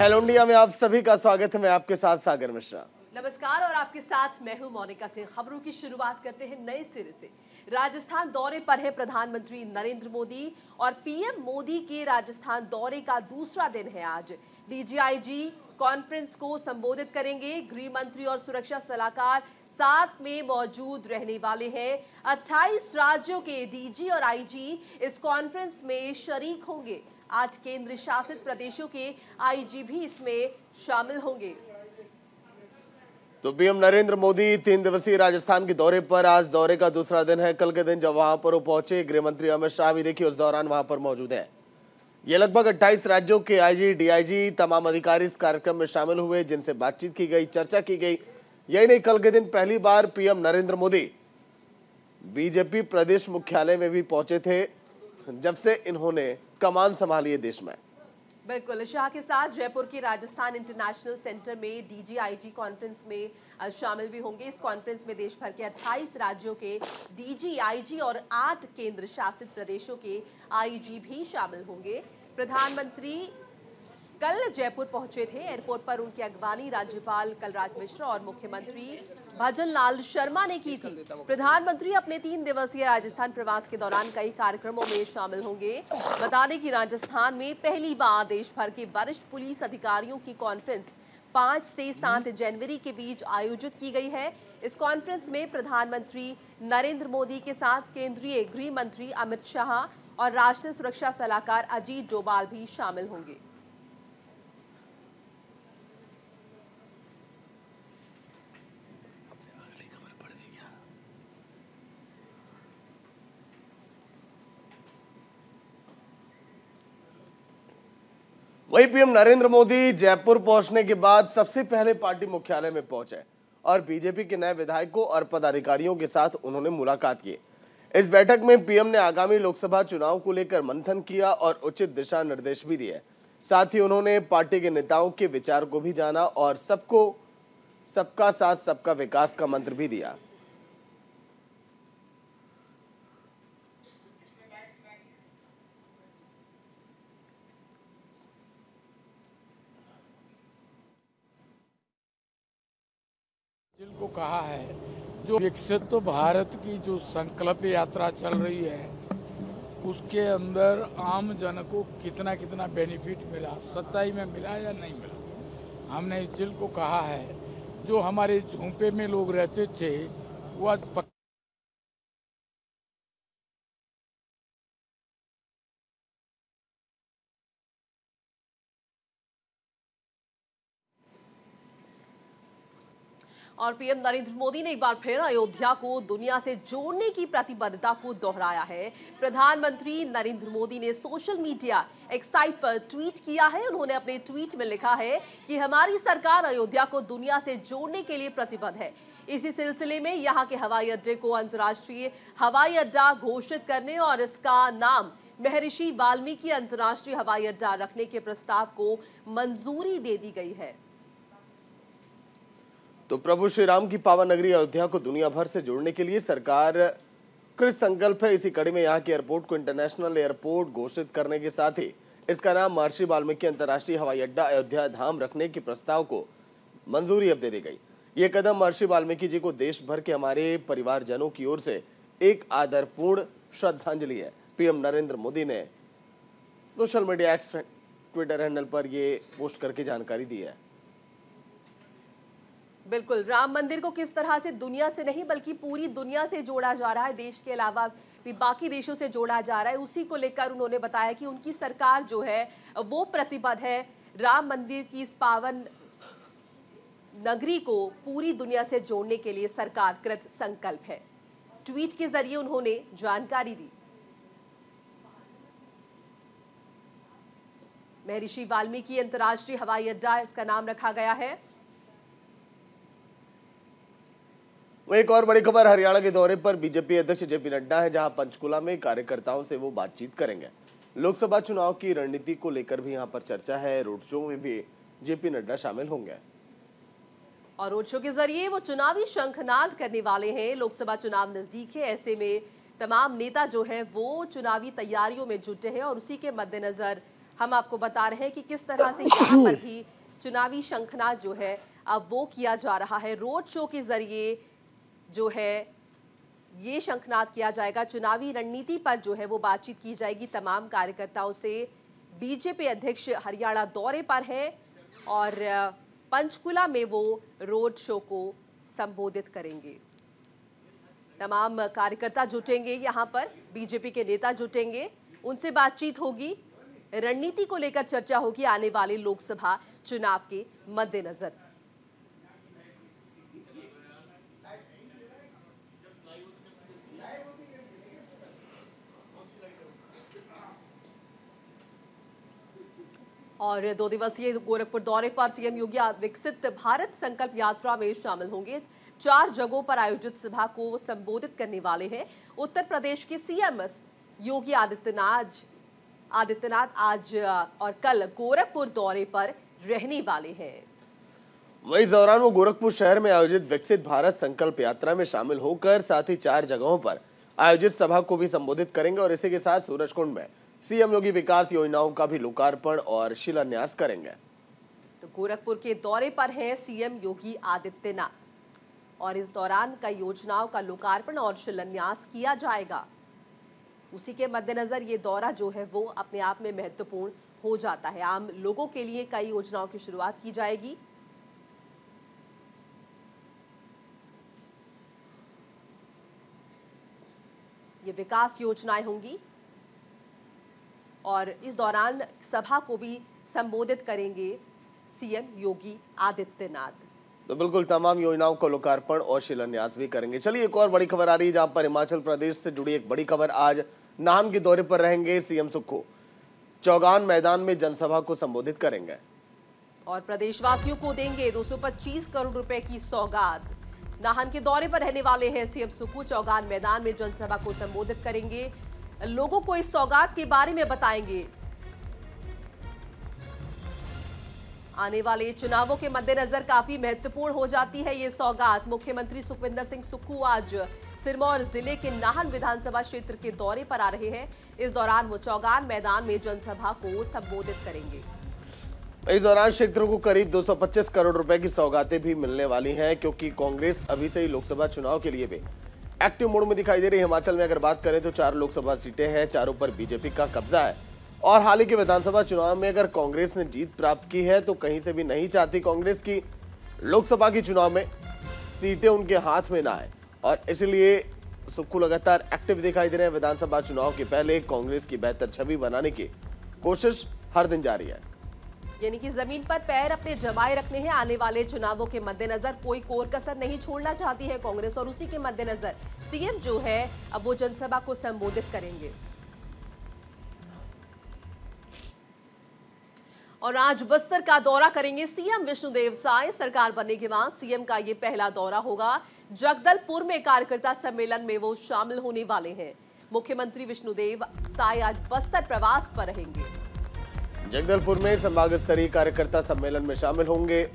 Hello India में आप सभी का स्वागत है। मैं आपके साथ सागर मिश्रा। नमस्कार और आपके साथ मैं हूं मोनिका सिंह। खबरों की शुरुआत करते हैं नए सिरे से। राजस्थान दौरे पर है प्रधानमंत्री नरेंद्र मोदी और पीएम मोदी के राजस्थान दौरे का दूसरा दिन है आज। डीजीआईजी कॉन्फ्रेंस को संबोधित करेंगे। गृह मंत्री और सुरक्षा सलाहकार साथ में मौजूद रहने वाले हैं। 28 राज्यों के डीजी और आईजी इस कॉन्फ्रेंस में शरीक होंगे। 8 केंद्र शासित प्रदेशों के आईजी भी इसमें शामिल होंगे। तो पीएम नरेंद्र मोदी 3 दिवसीय राजस्थान के दौरे पर आज दौरे का दूसरा दिन है। कल के दिन जब वहां पर वो पहुंचे, गृह मंत्री अमित शाह भी देखिए उस दौरान वहां पर मौजूद हैं। ये लगभग 28 राज्यों के आईजी, डीआईजी, तमाम अधिकारी इस कार्यक्रम में शामिल हुए, जिनसे बातचीत की गई, चर्चा की गई। यही नहीं, कल के दिन पहली बार पीएम नरेंद्र मोदी बीजेपी प्रदेश मुख्यालय में भी पहुंचे थे, जब से इन्होंने कमान संभाली है देश में। बिल्कुल, शाह के साथ जयपुर के राजस्थान इंटरनेशनल सेंटर में डीजीआईजी कॉन्फ्रेंस में शामिल भी होंगे। इस कॉन्फ्रेंस में देश भर के 28 राज्यों के डीजी, आईजी और 8 केंद्र शासित प्रदेशों के आईजी भी शामिल होंगे। प्रधानमंत्री कल जयपुर पहुंचे थे। एयरपोर्ट पर उनकी अगवानी राज्यपाल कलराज मिश्र और मुख्यमंत्री भजन लाल शर्मा ने की थी। प्रधानमंत्री अपने 3 दिवसीय राजस्थान प्रवास के दौरान कई कार्यक्रमों में शामिल होंगे। बता दें कि राजस्थान में पहली बार देश भर के वरिष्ठ पुलिस अधिकारियों की कॉन्फ्रेंस 5 से 7 जनवरी के बीच आयोजित की गई है। इस कॉन्फ्रेंस में प्रधानमंत्री नरेंद्र मोदी के साथ केंद्रीय गृह मंत्री अमित शाह और राष्ट्रीय सुरक्षा सलाहकार अजीत डोभाल भी शामिल होंगे। वही पीएम नरेंद्र मोदी जयपुर पहुंचने के बाद सबसे पहले पार्टी मुख्यालय में पहुंचे और बीजेपी के नए विधायकों और पदाधिकारियों के साथ उन्होंने मुलाकात की। इस बैठक में पीएम ने आगामी लोकसभा चुनाव को लेकर मंथन किया और उचित दिशा निर्देश भी दिए। साथ ही उन्होंने पार्टी के नेताओं के विचार को भी जाना और सबका साथ सबका विकास का मंत्र भी दिया। जिनको कहा है जो विकसित भारत की जो संकल्प यात्रा चल रही है, उसके अंदर आम जन को कितना कितना बेनिफिट मिला, सच्चाई में मिला या नहीं मिला। हमने इस चीज को कहा है, जो हमारे झोंपे में लोग रहते थे वो आज और पीएम नरेंद्र मोदी ने एक बार फिर अयोध्या को दुनिया से जोड़ने की प्रतिबद्धता को दोहराया है। प्रधानमंत्री नरेंद्र मोदी ने सोशल मीडिया एक साइट पर ट्वीट किया है। उन्होंने अपने ट्वीट में लिखा है कि हमारी सरकार अयोध्या को दुनिया से जोड़ने के लिए प्रतिबद्ध है। इसी सिलसिले में यहाँ के हवाई अड्डे को अंतर्राष्ट्रीय हवाई अड्डा घोषित करने और इसका नाम महर्षि वाल्मीकि अंतर्राष्ट्रीय हवाई अड्डा रखने के प्रस्ताव को मंजूरी दे दी गई है। तो प्रभु श्री राम की पावन नगरी अयोध्या को दुनिया भर से जोड़ने के लिए सरकार कृत संकल्प है। इसी कड़ी में यहाँ के एयरपोर्ट को इंटरनेशनल एयरपोर्ट घोषित करने के साथ ही इसका नाम महर्षि वाल्मीकि अंतर्राष्ट्रीय हवाई अड्डा अयोध्या धाम रखने के प्रस्ताव को मंजूरी अब दे दी गई। ये कदम महर्षि वाल्मीकि जी को देश भर के हमारे परिवारजनों की ओर से एक आदरपूर्ण श्रद्धांजलि है। पीएम नरेंद्र मोदी ने social media x Twitter handle पर ये पोस्ट करके जानकारी दी है। बिल्कुल, राम मंदिर को किस तरह से दुनिया से नहीं बल्कि पूरी दुनिया से जोड़ा जा रहा है, देश के अलावा भी बाकी देशों से जोड़ा जा रहा है, उसी को लेकर उन्होंने बताया कि उनकी सरकार जो है वो प्रतिबद्ध है। राम मंदिर की इस पावन नगरी को पूरी दुनिया से जोड़ने के लिए सरकार कृत संकल्प है। ट्वीट के जरिए उन्होंने जानकारी दी। महर्षि वाल्मीकि अंतर्राष्ट्रीय हवाई अड्डा इसका नाम रखा गया है। एक और बड़ी खबर हरियाणा के दौरे पर बीजेपी अध्यक्ष जेपी नड्डा है, जहां पंचकुला में कार्यकर्ताओं से वो बातचीत करेंगे। लोकसभा चुनाव की रणनीति को लेकर भी यहां पर चर्चा है। रोड शो में भी जेपी नड्डा शामिल होंगे और रोड शो के जरिए वो चुनावी शंखनाद करने वाले हैं। लोकसभा चुनाव नजदीक है, ऐसे में तमाम नेता जो है वो चुनावी तैयारियों में जुटे हैं और उसी के मद्देनजर हम आपको बता रहे हैं कि किस तरह से यहाँ पर भी चुनावी शंखनाद जो है अब वो किया जा रहा है। रोड शो के जरिए जो है ये शंखनाद किया जाएगा। चुनावी रणनीति पर जो है वो बातचीत की जाएगी तमाम कार्यकर्ताओं से। बीजेपी अध्यक्ष हरियाणा दौरे पर हैं और पंचकुला में वो रोड शो को संबोधित करेंगे। तमाम कार्यकर्ता जुटेंगे, यहाँ पर बीजेपी के नेता जुटेंगे, उनसे बातचीत होगी, रणनीति को लेकर चर्चा होगी आने वाले लोकसभा चुनाव के मद्देनजर। और 2 दिवसीय गोरखपुर दौरे पर सीएम योगी विकसित भारत संकल्प यात्रा में शामिल होंगे। 4 जगहों पर आयोजित सभा को संबोधित करने वाले हैं। उत्तर प्रदेश के सीएम योगी आदित्यनाथ आज और कल गोरखपुर दौरे पर रहने वाले हैं। वहीं इस दौरान वो गोरखपुर शहर में आयोजित विकसित भारत संकल्प यात्रा में शामिल होकर साथ ही 4 जगहों पर आयोजित सभा को भी संबोधित करेंगे और इसी के साथ सूरजकुंड में सीएम योगी विकास योजनाओं का भी लोकार्पण और शिलान्यास करेंगे। तो गोरखपुर के दौरे पर हैं सीएम योगी आदित्यनाथ और इस दौरान कई योजनाओं का लोकार्पण और शिलान्यास किया जाएगा। उसी के मद्देनजर ये दौरा जो है वो अपने आप में महत्वपूर्ण हो जाता है। आम लोगों के लिए कई योजनाओं की शुरुआत की जाएगी। ये विकास योजनाएं होंगी और इस दौरान सभा को भी संबोधित करेंगे सीएम योगी आदित्यनाथ। तो बिल्कुल तमाम योजनाओं को लोकार्पण और शिलान्यास भी करेंगे। चलिए एक और बड़ी खबर आ रही है, जहां पर हिमाचल प्रदेश से जुड़ी एक बड़ी खबर। आज नाहन के दौरे पर रहेंगे सीएम सुक्खू, चौगान मैदान में जनसभा को संबोधित करेंगे और प्रदेशवासियों को देंगे 225 करोड़ रुपए की सौगात। नाहन के दौरे पर रहने वाले हैं सीएम सुक्खू, चौगान मैदान में जनसभा को संबोधित करेंगे, लोगों को इस सौगात के बारे में बताएंगे। आने वाले चुनावों के मद्देनजर काफी महत्वपूर्ण हो जाती है ये सौगात। मुख्यमंत्री सुखविंदर सिंह सुक्खू आज सिरमौर जिले के नाहन विधानसभा क्षेत्र के दौरे पर आ रहे हैं। इस दौरान वो चौगान मैदान में जनसभा को संबोधित करेंगे। इस दौरान क्षेत्र को करीब 225 करोड़ रुपए की सौगातें भी मिलने वाली हैं, क्योंकि कांग्रेस अभी से ही लोकसभा चुनाव के लिए भी एक्टिव मोड में दिखाई दे रही है। हिमाचल में अगर बात करें तो 4 लोकसभा सीटें हैं, चारों पर बीजेपी का कब्जा है और हाल ही के विधानसभा चुनाव में अगर कांग्रेस ने जीत प्राप्त की है तो कहीं से भी नहीं चाहती कांग्रेस की लोकसभा के चुनाव में सीटें उनके हाथ में ना आए और इसलिए सुक्खू लगातार एक्टिव दिखाई दे रहे हैं। विधानसभा चुनाव के पहले कांग्रेस की बेहतर छवि बनाने की कोशिश हर दिन जारी है, यानी कि जमीन पर पैर अपने जमाए रखने हैं। आने वाले चुनावों के मद्देनजर कोई कोर कसर नहीं छोड़ना चाहती है कांग्रेस और उसी के मद्देनजर सीएम जो है अब वो जनसभा को संबोधित करेंगे। और आज बस्तर का दौरा करेंगे सीएम विष्णुदेव साय। सरकार बनने के बाद सीएम का ये पहला दौरा होगा। जगदलपुर में कार्यकर्ता सम्मेलन में वो शामिल होने वाले हैं। मुख्यमंत्री विष्णुदेव साय आज बस्तर प्रवास पर रहेंगे। जगदलपुर में संभाग स्तरीय कार्यकर्ता सम्मेलन में शामिल होंगे।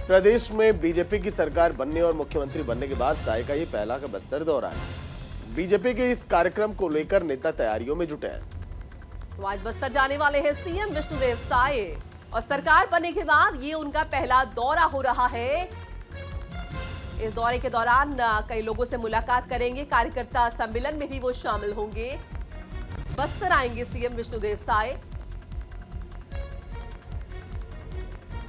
प्रदेश में बीजेपी की सरकार बनने और मुख्यमंत्री बनने के बाद साय का ये पहला का बस्तर दौरा है। बीजेपी के इस कार्यक्रम को लेकर नेता तैयारियों में जुटे हैं। तो आज बस्तर जाने वाले हैं सीएम विष्णुदेव साय और सरकार बनने के बाद ये उनका पहला दौरा हो रहा है। इस दौरे के दौरान कई लोगों से मुलाकात करेंगे। कार्यकर्ता सम्मेलन में भी वो शामिल होंगे। बस्तर आएंगे सीएम विष्णुदेव साय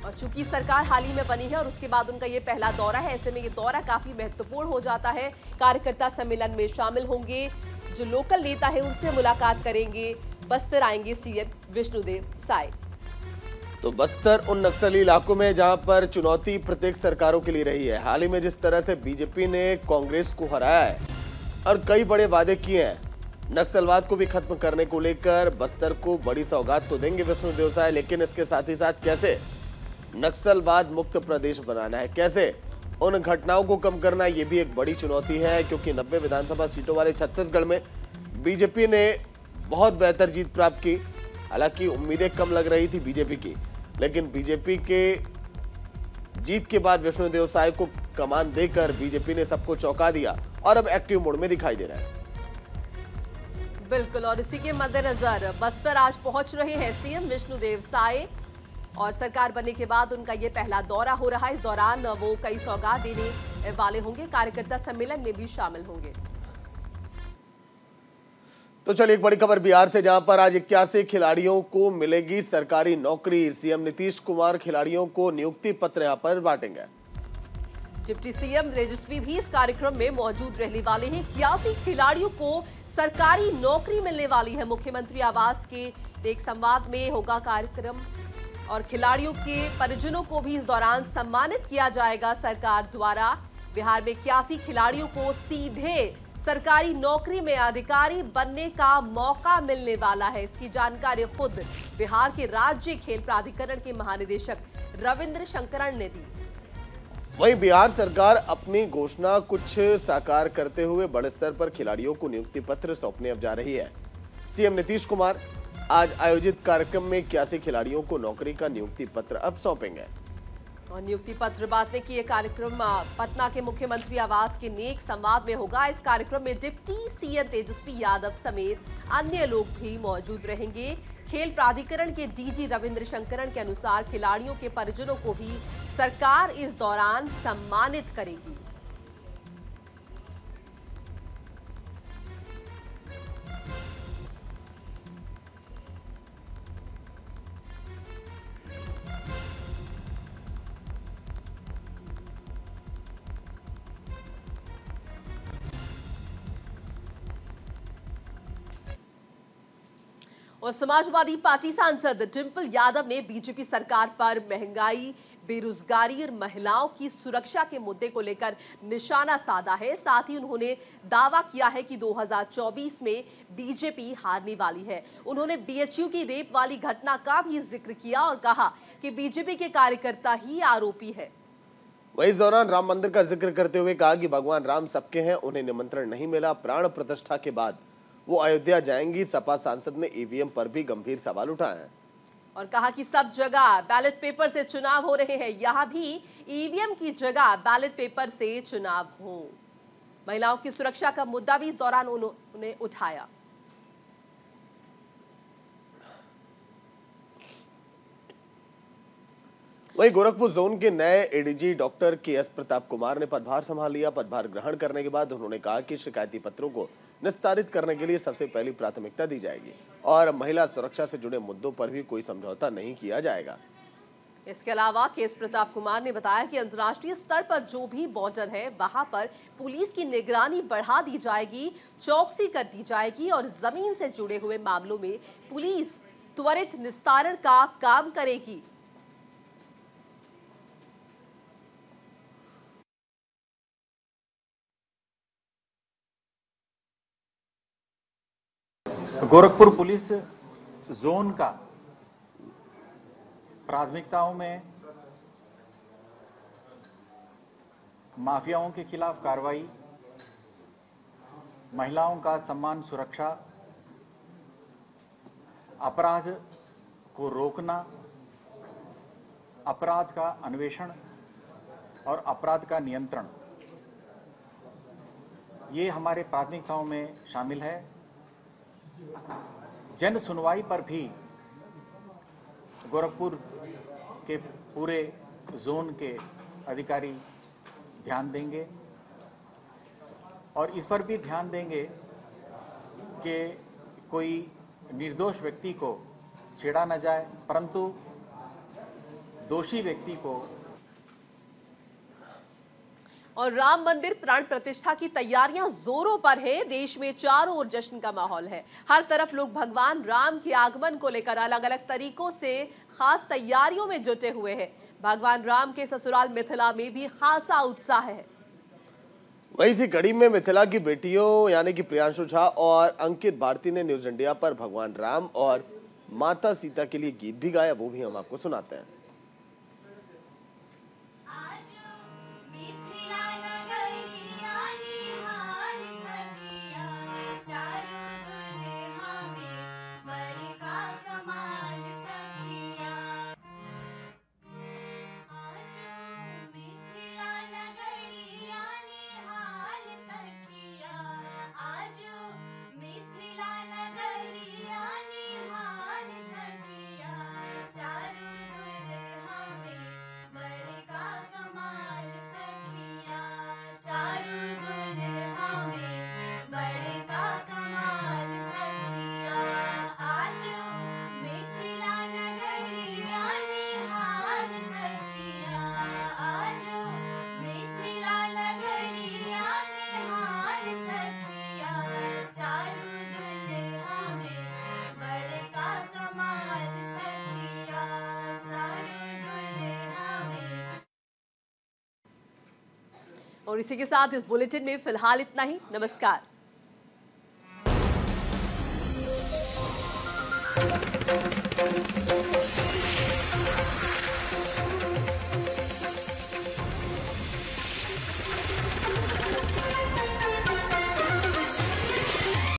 और चूंकि सरकार हाल ही में बनी है और उसके बाद उनका ये पहला दौरा है, ऐसे में ये दौरा काफी महत्वपूर्ण हो जाता है। कार्यकर्ता सम्मेलन में शामिल होंगे, जो लोकल नेता है उनसे मुलाकात करेंगे। बस्तर आएंगे सीएम विष्णुदेव साय। तो बस्तर उन नक्सली इलाकों में जहां पर चुनौती प्रत्येक सरकारों के लिए रही है। हाल ही में जिस तरह से बीजेपी ने कांग्रेस को हराया है और कई बड़े वादे किए हैं नक्सलवाद को भी खत्म करने को लेकर, बस्तर को बड़ी सौगात तो देंगे विष्णुदेव साय, लेकिन इसके साथ ही साथ कैसे नक्सलवाद मुक्त प्रदेश बनाना है, कैसे उन घटनाओं को कम करना, ये भी एक बड़ी चुनौती है। क्योंकि 90 विधानसभा सीटों वाले छत्तीसगढ़ में बीजेपी ने बहुत बेहतर जीत प्राप्त की। हालांकि उम्मीदें कम लग रही थी बीजेपी की, लेकिन बीजेपी के जीत के बाद विष्णुदेव साय को कमान देकर बीजेपी ने सबको चौंका दिया और अब एक्टिव मोड में दिखाई दे रहा है। बिल्कुल, और इसी के मद्देनजर बस्तर आज पहुंच रहे हैं सीएम विष्णुदेव साय और सरकार बनने के बाद उनका ये पहला दौरा हो रहा है। इस दौरान वो कई सौगात देने वाले होंगे, कार्यकर्ता सम्मेलन में भी शामिल होंगे। तो चलिए एक बड़ी खबर बिहार से, जहां पर आज 81 खिलाड़ियों को मिलेगी सरकारी नौकरी। सीएम नीतीश कुमार खिलाड़ियों को नियुक्ति पत्र यहां पर बांटेंगे। डिप्टी सीएम तेजस्वी भी इस कार्यक्रम में मौजूद रहने वाले हैं। 81 खिलाड़ियों को सरकारी नौकरी मिलने वाली है। मुख्यमंत्री आवास के एक संवाद में होगा कार्यक्रम और खिलाड़ियों के परिजनों को भी इस दौरान सम्मानित किया जाएगा सरकार द्वारा। बिहार में 81 खिलाड़ियों को सीधे सरकारी नौकरी में अधिकारी बनने का मौका मिलने वाला है। इसकी जानकारी खुद बिहार के राज्य खेल प्राधिकरण के महानिदेशक रविंद्र शंकरन ने दी। वहीं बिहार सरकार अपनी घोषणा कुछ साकार करते हुए बड़े स्तर पर खिलाड़ियों को नियुक्ति पत्र सौंपने अब जा रही है। सीएम नीतीश कुमार आज आयोजित कार्यक्रम में 81 खिलाड़ियों को नौकरी का नियुक्ति पत्र अब सौंपेंगे। और नियुक्ति पत्र बांटने की यह कार्यक्रम पटना के मुख्यमंत्री आवास के नेक संवाद में होगा। इस कार्यक्रम में डिप्टी सीएम तेजस्वी यादव समेत अन्य लोग भी मौजूद रहेंगे। खेल प्राधिकरण के डीजी रविंद्र शंकरन के अनुसार खिलाड़ियों के परिजनों को भी सरकार इस दौरान सम्मानित करेगी। और समाजवादी पार्टी सांसद डिंपल यादव ने बीजेपी सरकार पर महंगाई, बेरोजगारी और महिलाओं की सुरक्षा के मुद्दे को लेकर निशाना साधा है। साथ ही उन्होंने दावा किया है कि 2024 में बीजेपी हारने वाली है। उन्होंने बीएचयू की रेप वाली घटना का भी जिक्र किया और कहा कि बीजेपी के कार्यकर्ता ही आरोपी है। वहीं इस दौरान राम मंदिर का जिक्र करते हुए कहा कि भगवान राम सबके हैं, उन्हें निमंत्रण नहीं मिला। प्राण प्रतिष्ठा के बाद वो अयोध्या जाएंगी। सपा सांसद ने ईवीएम पर भी गंभीर सवाल उठाए हैं और कहा कि सब जगह बैलेट पेपर से चुनाव हो रहे हैं, यहां भी ईवीएम की जगह बैलेट पेपर से चुनाव हो। महिलाओं की सुरक्षा का मुद्दा भी इस दौरान उन्होंने उठाया। वहीं गोरखपुर जोन के नए एडीजी डॉक्टर केएस प्रताप कुमार ने पदभार संभाल लिया। पदभार ग्रहण करने के बाद उन्होंने कहा कि शिकायती पत्रों को निस्तारित करने के लिए सबसे पहली प्राथमिकता दी जाएगी और महिला सुरक्षा से जुड़े मुद्दों पर भी कोई समझौता नहीं किया जाएगा। इसके अलावा केएस प्रताप कुमार ने बताया कि अंतर्राष्ट्रीय स्तर पर जो भी बॉर्डर है वहां पर पुलिस की निगरानी बढ़ा दी जाएगी, चौकसी कर दी जाएगी और जमीन से जुड़े हुए मामलों में पुलिस त्वरित निस्तारण का काम करेगी। गोरखपुर पुलिस जोन का प्राथमिकताओं में माफियाओं के खिलाफ कार्रवाई, महिलाओं का सम्मान, सुरक्षा, अपराध को रोकना, अपराध का अन्वेषण और अपराध का नियंत्रण, ये हमारे प्राथमिकताओं में शामिल है। जन सुनवाई पर भी गोरखपुर के पूरे जोन के अधिकारी ध्यान देंगे और इस पर भी ध्यान देंगे कि कोई निर्दोष व्यक्ति को छेड़ा न जाए, परंतु दोषी व्यक्ति को। और राम मंदिर प्राण प्रतिष्ठा की तैयारियां जोरों पर है। देश में चारों ओर जश्न का माहौल है। हर तरफ लोग भगवान राम के आगमन को लेकर अलग अलग तरीकों से खास तैयारियों में जुटे हुए हैं। भगवान राम के ससुराल मिथिला में भी खासा उत्साह है। वहीं इसी कड़ी में मिथिला की बेटियों यानी कि प्रियांशु झा और अंकित भारती ने न्यूज इंडिया पर भगवान राम और माता सीता के लिए गीत भी गाया, वो भी हम आपको सुनाते हैं। मिथिला और इसी के साथ इस बुलेटिन में फिलहाल इतना ही। नमस्कार।